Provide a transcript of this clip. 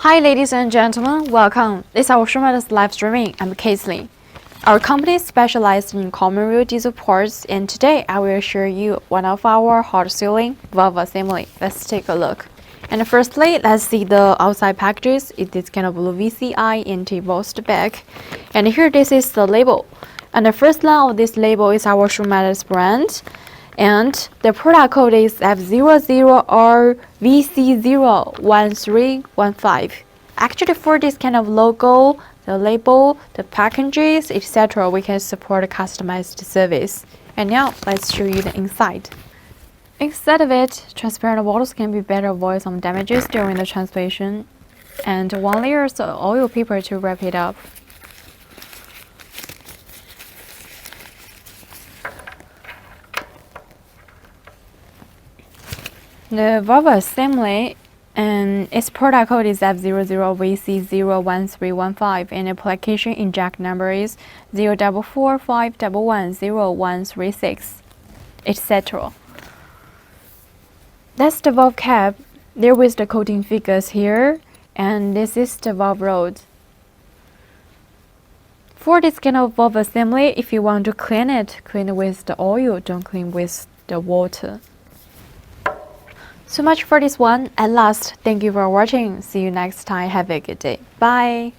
Hi ladies and gentlemen, welcome. This is our Shumatt's live streaming. I'm Kaisley. Our company specializes in common rail diesel parts, and today I will show you one of our hot sealing valve assembly. Let's take a look. And firstly, let's see the outside packages. It is kind of blue VCI and embossed back. And here this is the label. And the first line of this label is our Shumatt's brand. And the product code is F00VC01315. Actually, for this kind of logo, the label, the packages, etc., we can support a customized service. And now, let's show you the inside. Instead of it, transparent bottles can be better avoid some damages during the translation. And one layer of oil paper to wrap it up. The valve assembly and its product code is F00VC01315 and application inject number is 04451110136, etc. That's the valve cap. There is the coating figures here, and this is the valve rod. For this kind of valve assembly, if you want to clean it with the oil, don't clean with the water. So much for this one. At last, thank you for watching. See you next time. Have a good day. Bye.